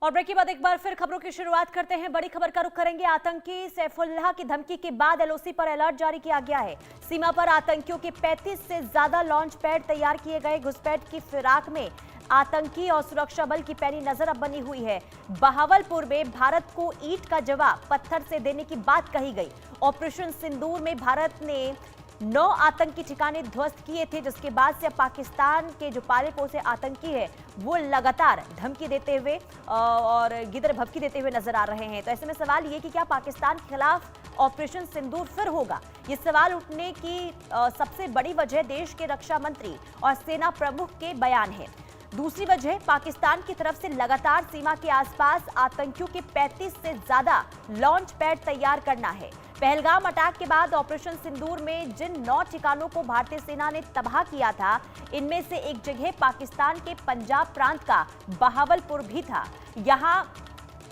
और ब्रेक के बाद एक बार फिर खबरों की शुरुआत करते हैं। बड़ी खबर का रुख करेंगे। आतंकी सैफुल्लाह की धमकी के बाद एलओसी पर अलर्ट जारी किया गया है। सीमा पर आतंकियों के 35 से ज्यादा लॉन्च पैड तैयार किए गए। घुसपैठ की फिराक में आतंकी और सुरक्षा बल की पैनी नजर अब बनी हुई है। बहावलपुर में भारत को ईंट का जवाब पत्थर से देने की बात कही गई। ऑपरेशन सिंदूर में भारत ने 9 आतंकी ठिकाने ध्वस्त किए थे, जिसके बाद से पाकिस्तान के जो पाले पोसे आतंकी है वो लगातार धमकी देते हुए और गिदर भभकी देते हुए नजर आ रहे हैं। तो ऐसे में सवाल ये कि क्या पाकिस्तान के खिलाफ ऑपरेशन सिंदूर फिर होगा? ये सवाल उठने की सबसे बड़ी वजह देश के रक्षा मंत्री और सेना प्रमुख के बयान है। दूसरी वजह पाकिस्तान की तरफ से लगातार सीमा के आसपास आतंकियों के 35 से ज्यादा लॉन्च पैड तैयार करना है। पहलगाम अटैक के बाद ऑपरेशन सिंदूर में जिन 9 ठिकानों को भारतीय सेना ने तबाह किया था, इनमें से एक जगह पाकिस्तान के पंजाब प्रांत का बहावलपुर भी था। यहां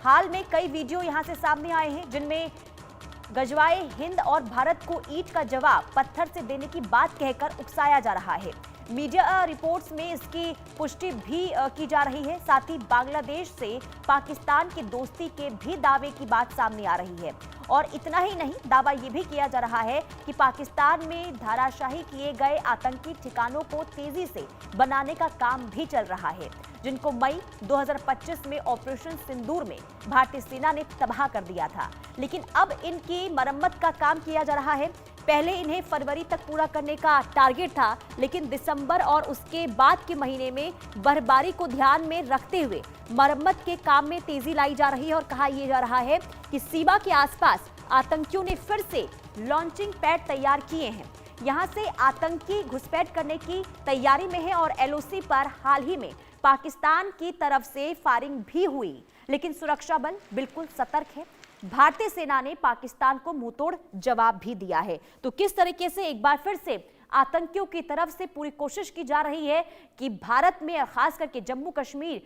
हाल में कई वीडियो यहां से सामने आए हैं, जिनमें गजवाए हिंद और भारत को ईंट का जवाब पत्थर से देने की बात कहकर उकसाया जा रहा है। मीडिया रिपोर्ट्स में इसकी पुष्टि भी की जा रही है। साथ ही बांग्लादेश से पाकिस्तान की दोस्ती के भी दावे की बात सामने आ रही है। और इतना ही नहीं, दावा यह भी किया जा रहा है कि पाकिस्तान में धाराशाही किए गए आतंकी ठिकानों को तेजी से बनाने का काम भी चल रहा है, जिनको मई 2025 में ऑपरेशन सिंदूर में भारतीय सेना ने तबाह कर दिया था। लेकिन अब इनकी मरम्मत का काम किया जा रहा है। पहले इन्हें फरवरी तक पूरा करने का टारगेट था, लेकिन दिसंबर और उसके बाद के महीने में बर्फबारी को ध्यान में रखते हुए मरम्मत के काम में तेजी लाई जा रही है। और कहा यह जा रहा है कि सीमा के आसपास आतंकियों ने फिर से लॉन्चिंग पैड तैयार किए हैं। यहां से आतंकी घुसपैठ करने की तैयारी में है और एलओसी पर हाल ही में पाकिस्तान की तरफ से फायरिंग भी हुई, लेकिन सुरक्षा बल बिल्कुल सतर्क है। भारतीय सेना ने पाकिस्तान को मुंहतोड़ जवाब भी दिया है। तो किस तरीके से एक बार फिर से आतंकियों की तरफ से पूरी कोशिश की जा रही है कि भारत में, खास करके जम्मू कश्मीर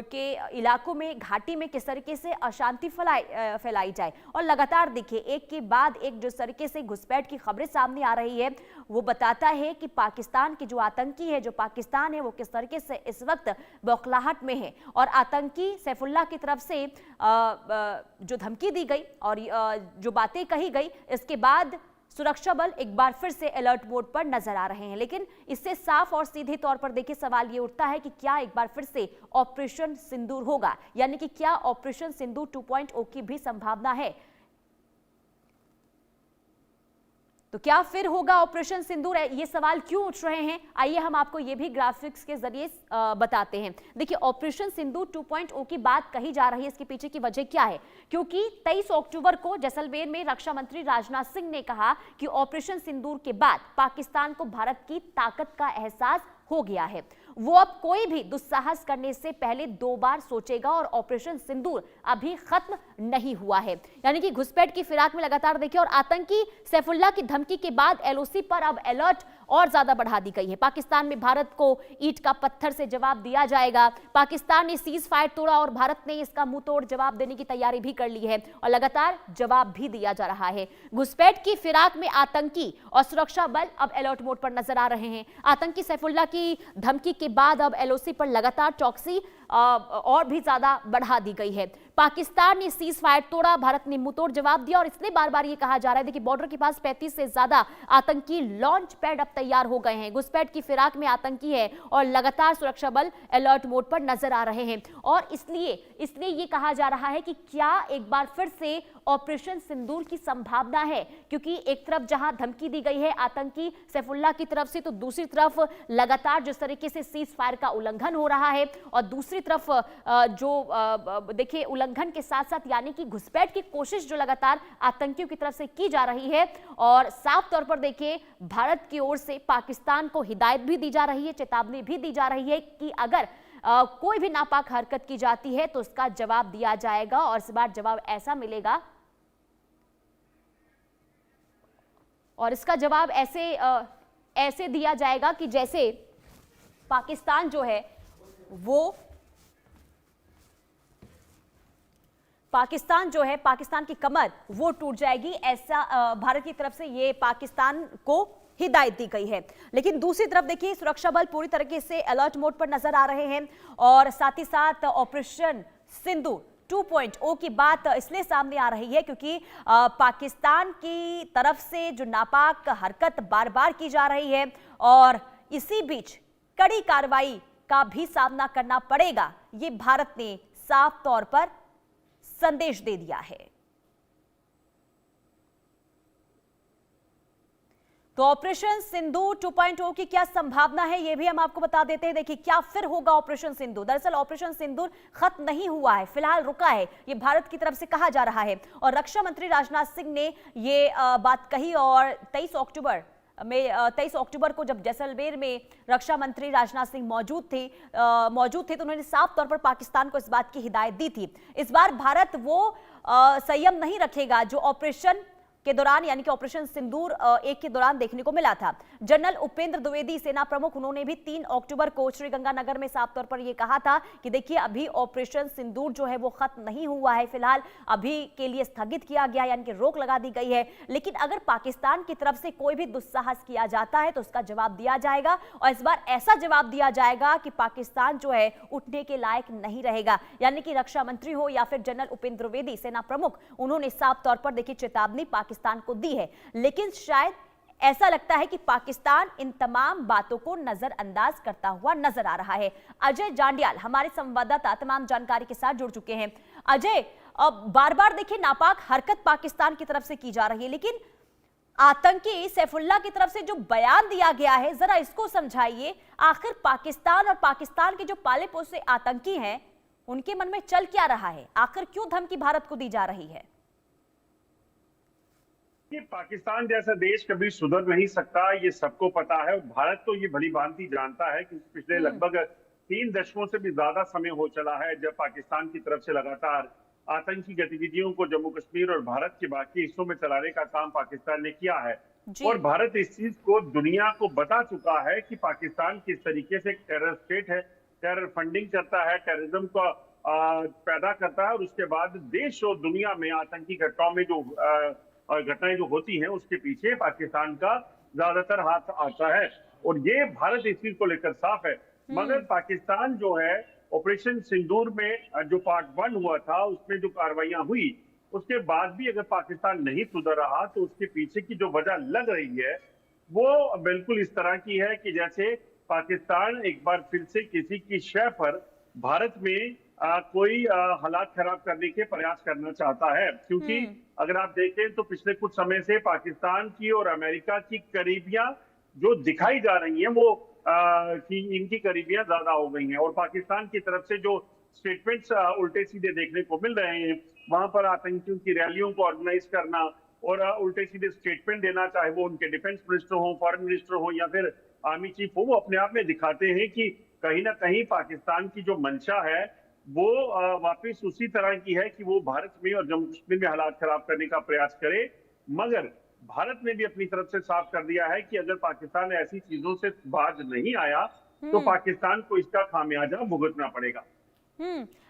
के इलाकों में, घाटी में किस तरीके से अशांति फैलाई जाए। और लगातार देखिए, एक के बाद एक जिस तरीके से घुसपैठ की खबरें सामने आ रही है, वो बताता है कि पाकिस्तान के जो आतंकी है, जो पाकिस्तान है, वो किस तरीके से इस वक्त बौखलाहट में है। और आतंकी सैफुल्लाह की तरफ से जो धमकी दी गई और जो बातें कही गई, इसके बाद सुरक्षा बल एक बार फिर से अलर्ट मोड पर नजर आ रहे हैं। लेकिन इससे साफ और सीधे तौर पर देखिए सवाल ये उठता है कि क्या एक बार फिर से ऑपरेशन सिंदूर होगा, यानी कि क्या ऑपरेशन सिंदूर 2.0 की भी संभावना है? तो क्या फिर होगा ऑपरेशन सिंदूर? ये सवाल क्यों उठ रहे हैं, आइए हम आपको ये भी ग्राफिक्स के जरिए बताते हैं। देखिए, ऑपरेशन सिंदूर 2.0 की बात कही जा रही है, इसके पीछे की वजह क्या है? क्योंकि 23 अक्टूबर को जैसलमेर में रक्षा मंत्री राजनाथ सिंह ने कहा कि ऑपरेशन सिंदूर के बाद पाकिस्तान को भारत की ताकत का एहसास हो गया है। वो अब कोई भी दुस्साहस करने से पहले 2 बार सोचेगा और ऑपरेशन सिंदूर अभी खत्म नहीं हुआ है। यानी कि घुसपैठ की फिराक में लगातार देखिए, और आतंकी सैफुल्लाह की धमकी के बाद एलओसी पर अब अलर्ट और ज्यादा बढ़ा दी गई है। पाकिस्तान में भारत को ईंट का पत्थर से जवाब दिया जाएगा। पाकिस्तान ने सीज फायर तोड़ा और भारत ने इसका मुंहतोड़ जवाब देने की तैयारी भी कर ली है और लगातार जवाब भी दिया जा रहा है। घुसपैठ की फिराक में आतंकी और सुरक्षा बल अब अलर्ट मोड पर नजर आ रहे हैं। आतंकी सैफुल्लाह की धमकी के बाद अब एलओसी पर लगातार चौकसी और भी ज्यादा बढ़ा दी गई है। पाकिस्तान ने सीज फायर तोड़ा, भारत ने मुंहतोड़ जवाब दिया और इसलिए बार बार ये कहा जा रहा है, देखिए बॉर्डर के पास 35 से ज्यादा आतंकी लॉन्च पैड अब तैयार हो गए हैं। घुसपैठ की फिराक में आतंकी है और लगातार सुरक्षा बल अलर्ट मोड पर नजर आ रहे हैं। और इसलिए ये कहा जा रहा है कि क्या एक बार फिर से ऑपरेशन सिंदूर की संभावना है, क्योंकि एक तरफ जहां धमकी दी गई है आतंकी सैफुल्लाह की तरफ से, तो दूसरी तरफ लगातार जिस तरीके से सीज फायर का उल्लंघन हो रहा है और दूसरी तरफ जो देखिए उल्लंघन के साथ साथ यानी कि घुसपैठ की कोशिश जो लगातार आतंकियों की तरफ से की जा रही है। और साफ तौर पर देखिए भारत की ओर से पाकिस्तान को हिदायत भी दी जा रही है, चेतावनी भी दी जा रही है कि अगर कोई भी नापाक हरकत की जाती है तो उसका जवाब दिया जाएगा। और इस बार जवाब ऐसा मिलेगा और इसका जवाब ऐसे दिया जाएगा कि जैसे पाकिस्तान जो है वो पाकिस्तान की कमर वो टूट जाएगी, ऐसा भारत की तरफ से ये पाकिस्तान को हिदायत दी गई है। लेकिन दूसरी तरफ देखिए सुरक्षा बल पूरी तरीके से अलर्ट मोड पर नजर आ रहे हैं और साथ ही साथ ऑपरेशन सिंदूर 2.0 की बात इसलिए सामने आ रही है क्योंकि पाकिस्तान की तरफ से जो नापाक हरकत बार बार की जा रही है और इसी बीच कड़ी कार्रवाई का भी सामना करना पड़ेगा, ये भारत ने साफ तौर पर संदेश दे दिया है। तो ऑपरेशन सिंदूर 2.0 की क्या संभावना है, यह भी हम आपको बता देते हैं। देखिए क्या फिर होगा ऑपरेशन सिंदूर। दरअसल ऑपरेशन सिंदूर खत्म नहीं हुआ है, फिलहाल रुका है, ये भारत की तरफ से कहा जा रहा है। और रक्षा मंत्री राजनाथ सिंह ने ये बात कही और 23 अक्टूबर को जब जैसलमेर में रक्षा मंत्री राजनाथ सिंह मौजूद थे तो उन्होंने साफ तौर पर पाकिस्तान को इस बात की हिदायत दी थी। इस बार भारत वो संयम नहीं रखेगा जो ऑपरेशन के दौरान यानी कि ऑपरेशन सिंदूर 1 के दौरान देखने को मिला था। जनरल उपेंद्र द्विवेदी सेना प्रमुख, उन्होंने भी 3 अक्टूबर को श्रीगंगानगर में साफ तौर पर यह कहा था कि देखिए अभी ऑपरेशन सिंदूर जो है वो खत्म नहीं हुआ है, फिलहाल अभी के लिए स्थगित किया गया यानी कि रोक लगा दी गई है, लेकिन अगर पाकिस्तान की तरफ से कोई भी दुस्साहस किया जाता है तो उसका जवाब दिया जाएगा। और इस बार ऐसा जवाब दिया जाएगा कि पाकिस्तान जो है उठने के लायक नहीं रहेगा। यानी कि रक्षा मंत्री हो या फिर जनरल उपेंद्र द्विवेदी सेना प्रमुख, उन्होंने साफ तौर पर देखिए चेतावनी पाकिस्तान को दी है। लेकिन शायद ऐसा लगता है कि पाकिस्तान इन तमाम बातों को नजरअंदाज करता हुआ नजर आ रहा है। अजय जांडियाल हमारे संवाददाता तमाम जानकारी के साथ जुड़ चुके हैं। अजय, बार बार देखिए नापाक हरकत पाकिस्तान की तरफ से की जा रही है, लेकिन आतंकी सैफुल्लाह की तरफ से जो बयान दिया गया है, जरा इसको समझाइए। आखिर पाकिस्तान और पाकिस्तान के जो पाले पोसे आतंकी हैं उनके मन में चल क्या रहा है? आखिर क्यों धमकी भारत को दी जा रही है? ये पाकिस्तान जैसा देश कभी सुधर नहीं सकता, ये सबको पता है। भारत तो ये भली भांति जानता है कि पिछले लगभग 3 दशकों से भी ज्यादा समय हो चला है जब पाकिस्तान की तरफ से लगातार आतंकी गतिविधियों को जम्मू कश्मीर और भारत के बाकी हिस्सों में चलाने का काम पाकिस्तान ने किया है। और भारत इस चीज को दुनिया को बता चुका है कि पाकिस्तान किस तरीके से टेरर स्टेट है, टेरर फंडिंग करता है, टेररिज्म को पैदा करता है और उसके बाद देश और दुनिया में आतंकी घटनाओं में जो घटनाएं जो होती हैं उसके पीछे पाकिस्तान का ज्यादातर हाथ आता है। और ये भारत इस चीज को लेकर साफ है। मगर पाकिस्तान जो है ऑपरेशन सिंदूर में जो पार्ट 1 हुआ था उसमें जो कार्रवाइयां हुई उसके बाद भी अगर पाकिस्तान नहीं सुधर रहा तो उसके पीछे की जो वजह लग रही है वो बिल्कुल इस तरह की है कि जैसे पाकिस्तान एक बार फिर से किसी की शय पर भारत में कोई हालात खराब करने के प्रयास करना चाहता है। क्योंकि अगर आप देखें तो पिछले कुछ समय से पाकिस्तान की और अमेरिका की करीबियां जो दिखाई जा रही हैं वो कि इनकी करीबियां ज्यादा हो गई हैं। और पाकिस्तान की तरफ से जो स्टेटमेंट्स उल्टे सीधे देखने को मिल रहे हैं, वहां पर आतंकियों की रैलियों को ऑर्गेनाइज करना और उल्टे सीधे स्टेटमेंट देना, चाहे वो उनके डिफेंस मिनिस्टर हो, फॉरेन मिनिस्टर हो या फिर आर्मी चीफ हो, वो अपने आप में दिखाते हैं कि कहीं ना कहीं पाकिस्तान की जो मंशा है वो वापस उसी तरह की है कि वो भारत में और जम्मू कश्मीर में हालात खराब करने का प्रयास करे। मगर भारत ने भी अपनी तरफ से साफ कर दिया है कि अगर पाकिस्तान ऐसी चीजों से बाज नहीं आया तो पाकिस्तान को इसका खामियाजा भुगतना पड़ेगा।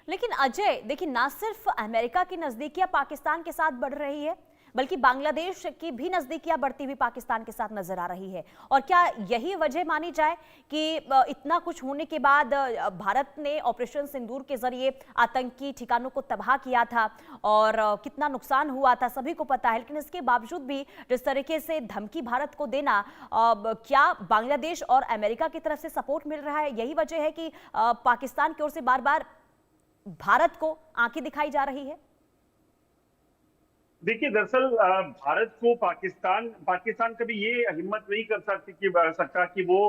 लेकिन अजय देखिए, ना सिर्फ अमेरिका की नजदीकियां पाकिस्तान के साथ बढ़ रही है बल्कि बांग्लादेश की भी नजदीकियां बढ़ती हुई पाकिस्तान के साथ नजर आ रही है। और क्या यही वजह मानी जाए कि इतना कुछ होने के बाद भारत ने ऑपरेशन सिंदूर के जरिए आतंकी ठिकानों को तबाह किया था और कितना नुकसान हुआ था सभी को पता है, लेकिन इसके बावजूद भी जिस तरीके से धमकी भारत को देना, क्या बांग्लादेश और अमेरिका की तरफ से सपोर्ट मिल रहा है? यही वजह है कि पाकिस्तान की ओर से बार बार भारत को आंखें दिखाई जा रही है? देखिए, दरअसल भारत को पाकिस्तान कभी ये हिम्मत नहीं कर सकता कि वो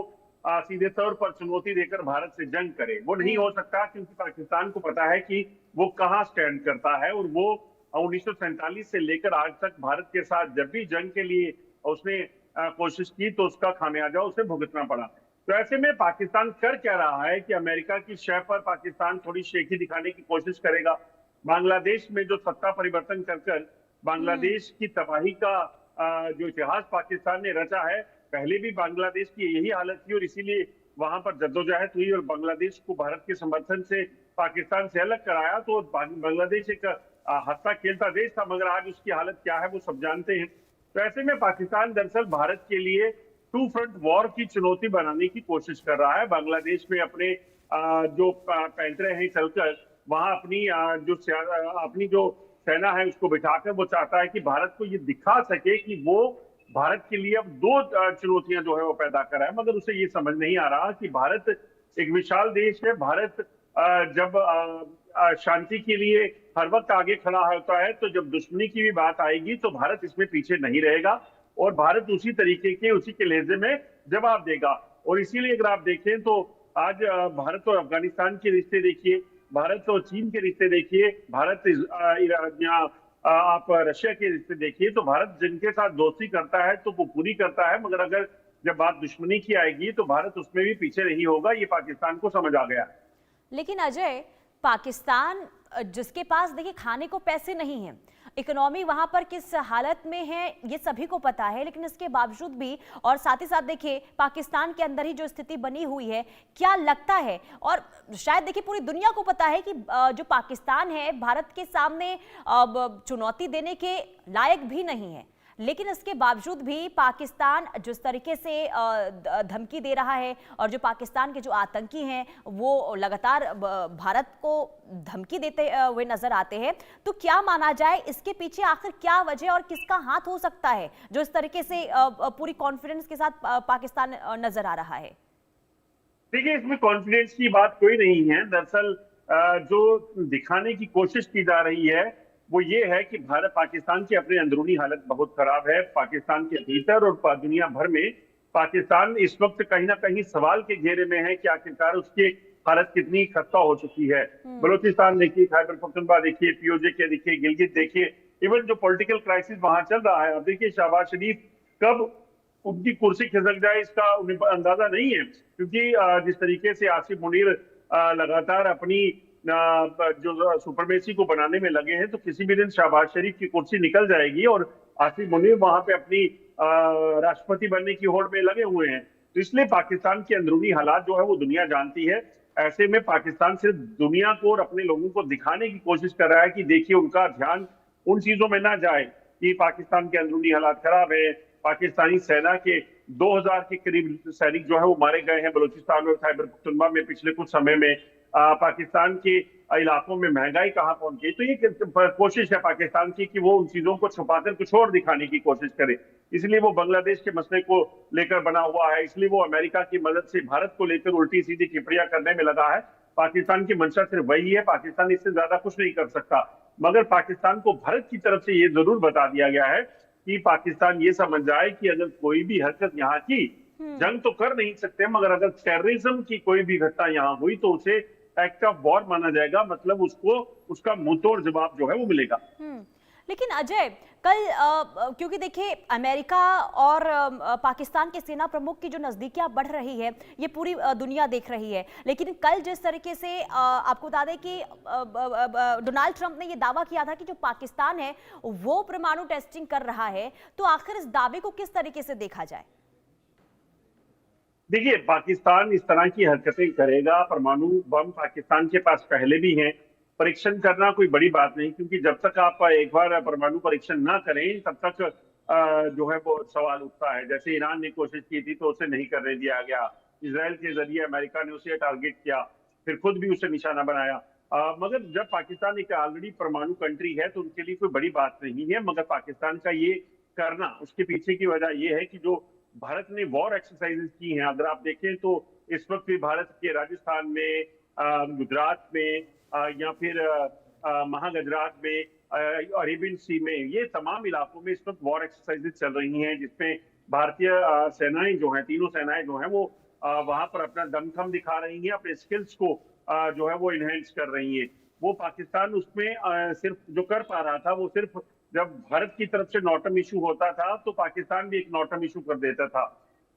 सीधे तौर पर चुनौती देकर भारत से जंग करे। वो नहीं हो सकता क्योंकि पाकिस्तान को पता है कि वो कहाँ स्टैंड करता है। और वो 1947 से लेकर आज तक भारत के साथ जब भी जंग के लिए उसने कोशिश की तो उसका खामियाजा उसे भुगतना पड़ा। तो ऐसे में पाकिस्तान कर क्या रहा है कि अमेरिका की शय पर पाकिस्तान थोड़ी शेखी दिखाने की कोशिश करेगा। बांग्लादेश में जो सत्ता परिवर्तन कर बांग्लादेश की तबाही का जो इतिहास पाकिस्तान ने रचा है, पहले भी बांग्लादेश की यही हालत थी और इसीलिए वहां पर जद्दोजहद हुई और बांग्लादेश को भारत के समर्थन से पाकिस्तान से अलग कराया। तो बांग्लादेश एक हंसता खेलता देश था, मगर आज उसकी हालत क्या है वो सब जानते हैं। तो ऐसे में पाकिस्तान दरअसल भारत के लिए 2 फ्रंट वॉर की चुनौती बनाने की कोशिश कर रहा है। बांग्लादेश में अपने जो पैंतरे हैं चलकर वहां अपनी जो सेना है उसको बिठाकर वो चाहता है कि भारत को ये दिखा सके कि वो भारत के लिए अब दो चुनौतियां जो है वो पैदा कर रहा है। मगर उसे ये समझ नहीं आ रहा कि भारत एक विशाल देश है। भारत जब शांति के लिए हर वक्त आगे खड़ा होता है, तो जब दुश्मनी की भी बात आएगी तो भारत इसमें पीछे नहीं रहेगा और भारत उसी तरीके के उसी के लहजे में जवाब देगा। और इसीलिए अगर आप देखें तो आज भारत और अफगानिस्तान के रिश्ते देखिए, भारत और चीन के रिश्ते देखिए, भारत आप रशिया के रिश्ते देखिए, तो भारत जिनके साथ दोस्ती करता है तो वो पूरी करता है, मगर अगर जब बात दुश्मनी की आएगी तो भारत उसमें भी पीछे नहीं होगा। ये पाकिस्तान को समझ आ गया। लेकिन अजय, पाकिस्तान जिसके पास देखिए खाने को पैसे नहीं हैं, इकोनॉमी वहां पर किस हालत में है ये सभी को पता है, लेकिन इसके बावजूद भी और साथ ही साथ देखिए पाकिस्तान के अंदर ही जो स्थिति बनी हुई है, क्या लगता है, और शायद देखिए पूरी दुनिया को पता है कि जो पाकिस्तान है भारत के सामने चुनौती देने के लायक भी नहीं है, लेकिन इसके बावजूद भी पाकिस्तान जिस तरीके से धमकी दे रहा है और जो पाकिस्तान के जो आतंकी हैं वो लगातार भारत को धमकी देते हुए नजर आते हैं, तो क्या माना जाए इसके पीछे आखिर क्या वजह और किसका हाथ हो सकता है जो इस तरीके से पूरी कॉन्फिडेंस के साथ पाकिस्तान नजर आ रहा है? देखिए, इसमें कॉन्फिडेंस की बात कोई नहीं है। दरअसल जो दिखाने की कोशिश की जा रही है वो ये है कि भारत पाकिस्तान की अपनी अंदरूनी हालत बहुत खराब है। पाकिस्तान के भीतर और दुनिया भर में पाकिस्तान इस वक्त कहीं ना कहीं सवाल के घेरे में है कि आखिरकार उसकी हालत कितनी खस्ता हो चुकी है। बलूचिस्तान देखिए, खैबर पख्तूनख्वा देखिए, पीओजे के देखिए, गिलगित देखिए, इवन जो पॉलिटिकल क्राइसिस वहां चल रहा है। अब देखिए, शहबाज शरीफ कब उनकी कुर्सी खिसक जाए इसका उन्हें अंदाजा नहीं है, क्योंकि जिस तरीके से आसिफ मुनीर लगातार अपनी जो सुपरमेसी को बनाने में लगे हैं, तो किसी भी दिन शहबाज शरीफ की कुर्सी निकल जाएगी और आसिफ मुनीर वहां पे अपनी राष्ट्रपति बनने की होड़ में लगे हुए हैं। तो इसलिए पाकिस्तान की अंदरूनी हालात जो है वो दुनिया जानती है। ऐसे में पाकिस्तान सिर्फ दुनिया को और अपने लोगों को दिखाने की कोशिश कर रहा है कि देखिए, उनका ध्यान उन चीजों में ना जाए कि पाकिस्तान के अंदरूनी हालात खराब है। पाकिस्तानी सेना के 2000 के करीब सैनिक जो है वो मारे गए हैं बलूचिस्तान और खैबर पख्तूनख्वा में पिछले कुछ समय में। पाकिस्तान के इलाकों में महंगाई कहां पहुंच गई, तो ये कोशिश है पाकिस्तान की कि वो उन चीजों को छुपाकर कुछ और दिखाने की कोशिश करे। इसलिए वो बांग्लादेश के मसले को लेकर बना हुआ है, इसलिए वो अमेरिका की मदद से भारत को लेकर उल्टी सीधी टिप्पणियां करने में लगा है। पाकिस्तान की मंशा सिर्फ वही है, पाकिस्तान इससे ज्यादा कुछ नहीं कर सकता। मगर पाकिस्तान को भारत की तरफ से ये जरूर बता दिया गया है कि पाकिस्तान ये समझ जाए कि अगर कोई भी हरकत यहाँ की, जंग तो कर नहीं सकते, मगर अगर टेररिज्म की कोई भी घटना यहाँ हुई तो उसे एक्ट ऑफ वॉर माना जाएगा, मतलब उसको उसका मुंहतोड़ जवाब जो है वो मिलेगा। लेकिन अजय, कल क्योंकि देखिए अमेरिका और पाकिस्तान के सेना प्रमुख की जो नजदीकियां बढ़ रही है ये पूरी दुनिया देख रही है, लेकिन कल जिस तरीके से आपको बता दें कि डोनाल्ड ट्रंप ने ये दावा किया था कि जो पाकिस्तान है वो परमाणु टेस्टिंग कर रहा है, तो आखिर इस दावे को किस तरीके से देखा जाए? देखिए, पाकिस्तान इस तरह की हरकतें करेगा। परमाणु बम पाकिस्तान के पास पहले भी हैं। परीक्षण करना कोई बड़ी बात नहीं, क्योंकि जब तक आप एक बार परमाणु परीक्षण ना करें तब तक जो है वो सवाल उठता है। जैसे ईरान ने कोशिश की थी तो उसे नहीं करने दिया गया, इसराइल के जरिए अमेरिका ने उसे टारगेट किया, फिर खुद भी उसे निशाना बनाया। मगर जब पाकिस्तान एक ऑलरेडी परमाणु कंट्री है तो उनके लिए कोई बड़ी बात नहीं है। मगर पाकिस्तान का ये करना, उसके पीछे की वजह यह है कि जो भारत ने वॉर एक्सरसाइजेस की हैं, अगर आप देखें तो इस वक्त भी भारत के राजस्थान में, गुजरात में या फिर महागुजरात में, अरेबियन सी में, ये तमाम इलाकों में इस वक्त वॉर एक्सरसाइजेस चल रही हैं, जिसमें भारतीय सेनाएं जो हैं, तीनों सेनाएं जो हैं वो वहां पर अपना दमखम दिखा रही हैं, अपने स्किल्स को जो है वो इनहेंस कर रही हैं। वो पाकिस्तान उसमें सिर्फ जो कर पा रहा था वो सिर्फ जब भारत की तरफ से नॉटम इशू होता था तो पाकिस्तान भी एक नॉटम इशू कर देता था।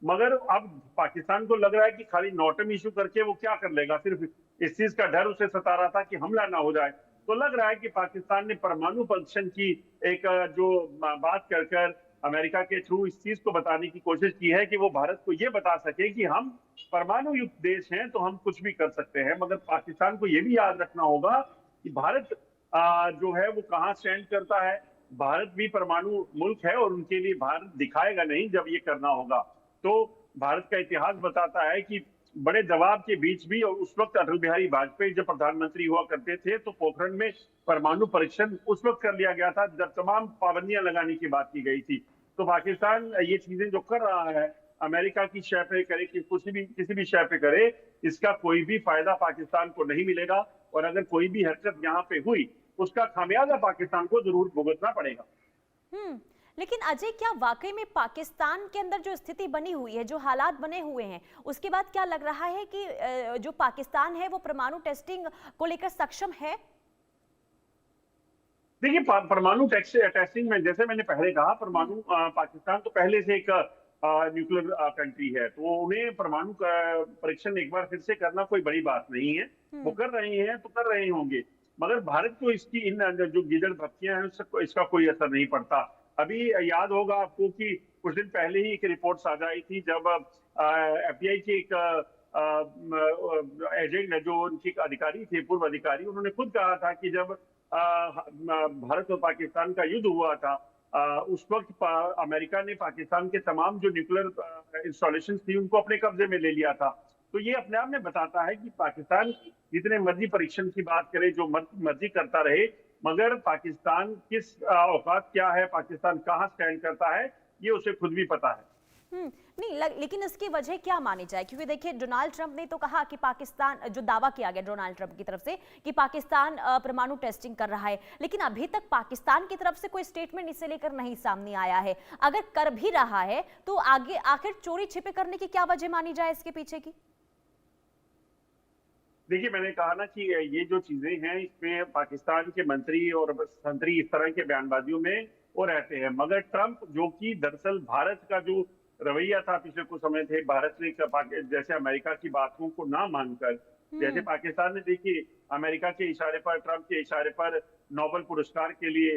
मगर अब पाकिस्तान को लग रहा है कि खाली नॉटम इशू करके वो क्या कर लेगा, सिर्फ इस चीज का डर उसे सता रहा था कि हमला ना हो जाए। तो लग रहा है कि पाकिस्तान ने परमाणु परीक्षण की एक जो बात कर कर अमेरिका के थ्रू इस चीज को बताने की कोशिश की है कि वो भारत को ये बता सके कि हम परमाणु युक्त देश हैं तो हम कुछ भी कर सकते हैं। मगर पाकिस्तान को ये भी याद रखना होगा कि भारत जो है वो कहाँ स्टैंड करता है। भारत भी परमाणु मुल्क है और उनके लिए भारत दिखाएगा नहीं जब ये करना होगा। तो भारत का इतिहास बताता है कि बड़े दबाव के बीच भी, और उस वक्त अटल बिहारी वाजपेयी जब प्रधानमंत्री हुआ करते थे तो पोखरण में परमाणु परीक्षण उस वक्त कर लिया गया था जब तमाम पाबंदियां लगाने की बात की गई थी। तो पाकिस्तान ये चीजें जो कर रहा है, अमेरिका की शय पे करे कि किसी भी शय पे करे, इसका कोई भी फायदा पाकिस्तान को नहीं मिलेगा। और अगर कोई भी हरकत यहाँ पे हुई, उसका खामियाजा पाकिस्तान को जरूर भुगतना पड़ेगा। लेकिन अजय, क्या वाकई में पाकिस्तान के अंदर जो स्थिति बनी हुई है, जो हालात बने हुए हैं, उसके बाद क्या लग रहा है कि जो पाकिस्तान है वो परमाणु टेस्टिंग को लेकर सक्षम है? देखिए, परमाणु टेस्टिंग में, जैसे मैंने पहले कहा, परमाणु पाकिस्तान तो पहले से एक न्यूक्लियर कंट्री है, तो उन्हें परमाणु परीक्षण एक बार फिर से करना कोई बड़ी बात नहीं है। वो कर रहे हैं तो कर रहे होंगे, मगर भारत को इसकी इन जो गीदड़ भपकियां हैं इसका कोई असर नहीं पड़ता। अभी याद होगा आपको कि कुछ दिन पहले ही एक रिपोर्ट साझा आई थी जब एफबीआई के एक एजेंट, जो उनके अधिकारी थे, पूर्व अधिकारी, उन्होंने खुद कहा था कि जब भारत और पाकिस्तान का युद्ध हुआ था, उस वक्त अमेरिका ने पाकिस्तान के तमाम जो न्यूक्लियर इंस्टॉलेशन थी उनको अपने कब्जे में ले लिया था। तो ये अपने आप में बताता है कि पाकिस्तान जितने मर्जी परीक्षण की बात करे, जो मर्जी करता रहे, मगर पाकिस्तान किस औकात क्या है, पाकिस्तान कहाँ स्टैंड करता है, ये उसे खुद भी पता है। नहीं, लेकिन इसकी वजह क्या मानी जाए? क्योंकि देखिए, डोनाल्ड ट्रंप ने तो कहा कि पाकिस्तान, जो दावा किया गया डोनाल्ड ट्रंप की तरफ से कि पाकिस्तान परमाणु टेस्टिंग कर रहा है, लेकिन अभी तक पाकिस्तान की तरफ से कोई स्टेटमेंट इसे लेकर नहीं सामने आया है। अगर कर भी रहा है तो आगे आखिर चोरी छिपे करने की क्या वजह मानी जाए इसके पीछे की? देखिए, मैंने कहा ना कि ये जो चीजें हैं, इसमें पाकिस्तान के मंत्री और संतरी इस तरह के बयानबाजियों में वो रहते हैं, मगर ट्रंप, जो कि दरअसल भारत का जो रवैया था पिछले कुछ समय थे, भारत ने जैसे अमेरिका की बातों को ना मानकर, जैसे पाकिस्तान ने, देखिए, अमेरिका के इशारे पर, ट्रंप के इशारे पर नोबेल पुरस्कार के लिए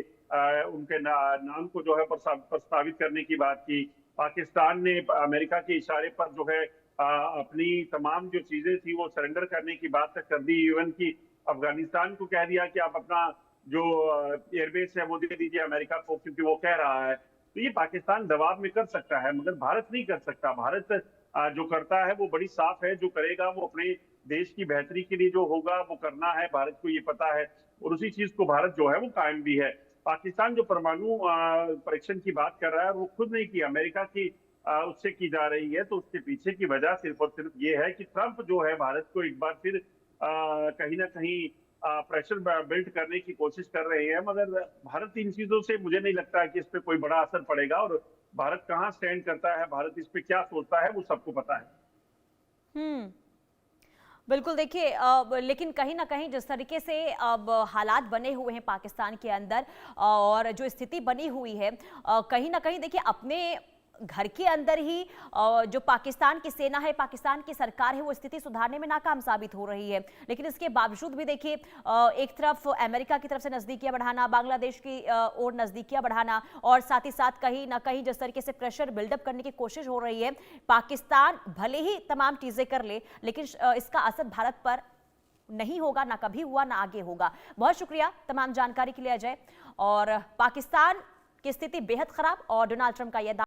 उनके नाम को जो है प्रस्तावित करने की बात की। पाकिस्तान ने अमेरिका के इशारे पर जो है अपनी तमाम जो चीजें थी वो सरेंडर करने की बात तक कर दी। इवन की अफगानिस्तान को कह दिया कि आप अपना जो एयरबेस है वो दे दीजिए अमेरिका को, क्योंकि वो कह रहा है। तो ये पाकिस्तान दबाव में कर सकता है, मगर भारत नहीं कर सकता। भारत जो करता है वो बड़ी साफ है, जो करेगा वो अपने देश की बेहतरी के लिए जो होगा वो करना है, भारत को ये पता है, और उसी चीज को भारत जो है वो कायम भी है। पाकिस्तान जो परमाणु परीक्षण की बात कर रहा है वो खुद नहीं की, अमेरिका की उससे की जा रही है। तो उसके पीछे की वजह सिर्फ और सिर्फ ये है कि ट्रंप जो है भारत को एक बार फिर कहीं ना कहीं प्रेशर बिल्ड करने की कोशिश कर रहे हैं, मगर भारत इन चीजों से मुझे नहीं लगता कि इस पे कोई बड़ा असर पड़ेगा। और भारत कहाँ स्टैंड करता है, भारत इस पे क्या सोचता है, वो सबको पता है। बिल्कुल, देखिए, लेकिन कहीं ना कहीं जिस तरीके से अब हालात बने हुए हैं पाकिस्तान के अंदर और जो स्थिति बनी हुई है, कहीं ना कहीं देखिए अपने घर के अंदर ही जो पाकिस्तान की सेना है, पाकिस्तान की सरकार है, वो स्थिति सुधारने में नाकाम साबित हो रही है। लेकिन इसके बावजूद भी देखिए, एक तरफ अमेरिका की तरफ से नजदीकियां बढ़ाना, बांग्लादेश की ओर नजदीकियां बढ़ाना, और साथ ही साथ कहीं ना कहीं जिस तरीके से प्रेशर बिल्डअप करने की कोशिश हो रही है, पाकिस्तान भले ही तमाम चीजें कर ले, लेकिन इसका असर भारत पर नहीं होगा, ना कभी हुआ, ना आगे होगा। बहुत शुक्रिया तमाम जानकारी के लिए अजय। और पाकिस्तान की स्थिति बेहद खराब, और डोनाल्ड ट्रंप का यह